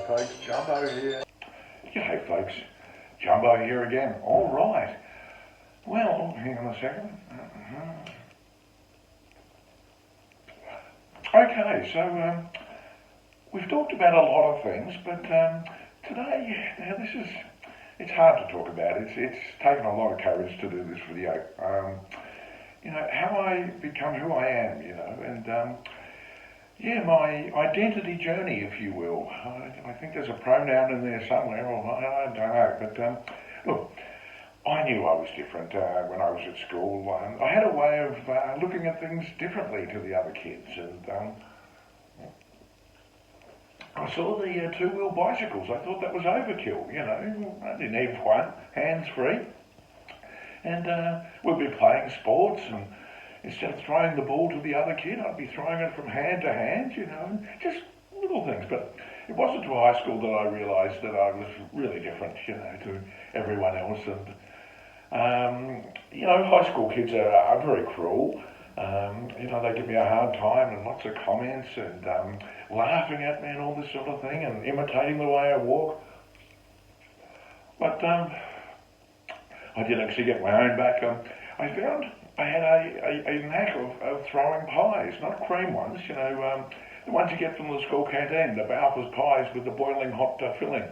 folks, Jumbo here. G'day folks, Jumbo here again. All right. Well, hang on a second. Okay, so we've talked about a lot of things, but today, now it's hard to talk about. It's taken a lot of courage to do this video. How I become who I am, and my identity journey, if you will. I think there's a pronoun in there somewhere, or I don't know, but look, I knew I was different when I was at school. I had a way of looking at things differently to the other kids, and I saw the two-wheel bicycles. I thought that was overkill, I didn't have one, hands-free. And we'd be playing sports, and instead of throwing the ball to the other kid, I'd be throwing it from hand to hand, just little things. But it wasn't to high school that I realised that I was really different, to everyone else. And, high school kids are very cruel. They give me a hard time and lots of comments and laughing at me and all this sort of thing and imitating the way I walk. But I did actually get my own back. I found I had a knack of throwing pies, not cream ones, the ones you get from the school canteen, the Balfour's pies with the boiling hot filling.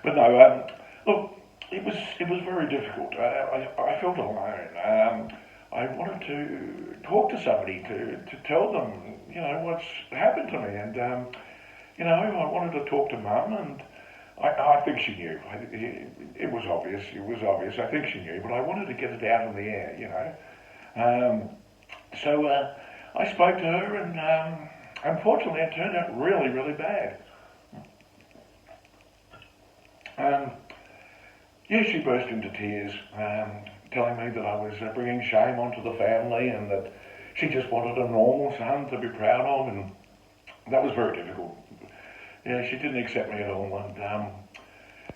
But no, look, it was very difficult. I felt alone. I wanted to talk to somebody to tell them, what's happened to me, and I wanted to talk to Mum, and I think she knew. It was obvious. I think she knew, but I wanted to get it out in the air, So I spoke to her, and unfortunately, it turned out really, really bad. She burst into tears, telling me that I was bringing shame onto the family, and that she just wanted a normal son to be proud of, and that was very difficult. She didn't accept me at all, and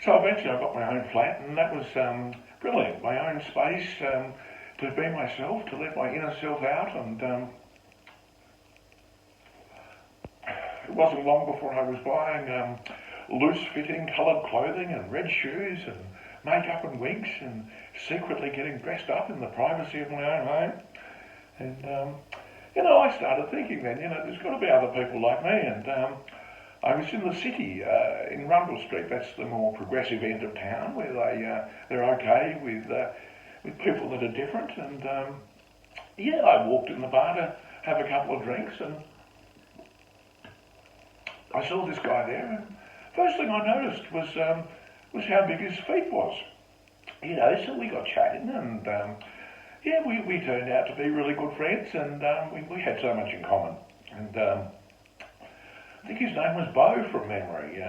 so eventually I got my own flat, and that was brilliant. My own space to be myself, to let my inner self out, and it wasn't long before I was buying loose-fitting coloured clothing and red shoes and makeup and wigs, and secretly getting dressed up in the privacy of my own home. And I started thinking then, there's got to be other people like me, and I was in the city, in Rundle Street. That's the more progressive end of town, where they're okay with people that are different. And I walked in the bar to have a couple of drinks, and I saw this guy there. And first thing I noticed was how big his feet was. So we got chatting, and we turned out to be really good friends, and we had so much in common. And I think his name was Bo from memory.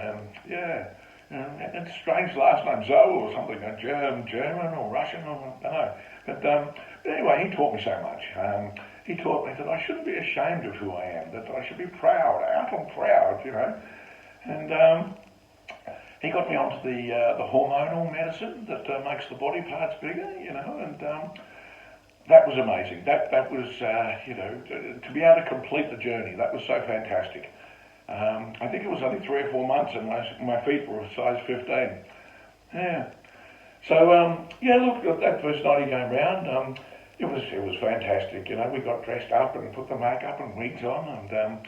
And strange last name, Zoe or something, German or Russian, or I don't know. But anyway, he taught me so much. He taught me that I shouldn't be ashamed of who I am, that I should be proud, out and proud, And he got me onto the hormonal medicine that makes the body parts bigger, and that was amazing. That was, to be able to complete the journey, that was so fantastic. I think it was only 3 or 4 months, and my feet were a size 15. Yeah. So look, that first night he came round, it was fantastic. We got dressed up and put the makeup and wigs on, and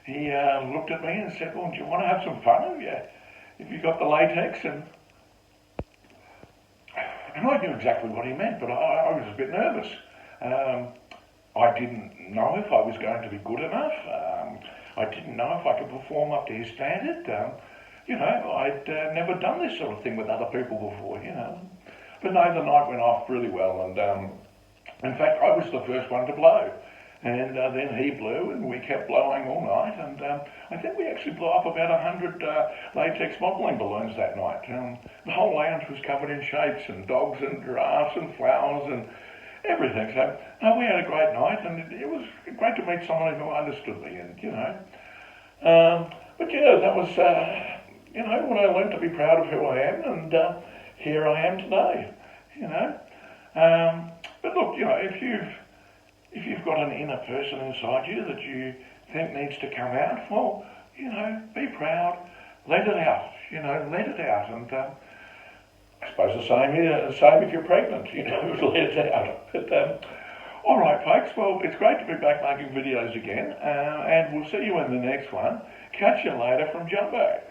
he looked at me and said, "Well, do you want to have some fun? If you got the latex?" And I knew exactly what he meant, but I was a bit nervous. I didn't know if I was going to be good enough. I didn't know if I could perform up to his standard. I'd never done this sort of thing with other people before, But no, the night went off really well, and in fact, I was the first one to blow. And then he blew, and we kept blowing all night, and I think we actually blew up about 100 latex modelling balloons that night. The whole lounge was covered in shapes, and dogs and giraffes and flowers and everything. So we had a great night, and it was great to meet someone who understood me, and but that was when I learned to be proud of who I am, and here I am today. But look, if you've if you've got an inner person inside you that you think needs to come out, well, be proud, let it out, let it out. And I suppose the same if you're pregnant, let it out. But, all right, folks, well, it's great to be back making videos again, and we'll see you in the next one. Catch you later from Jumbo.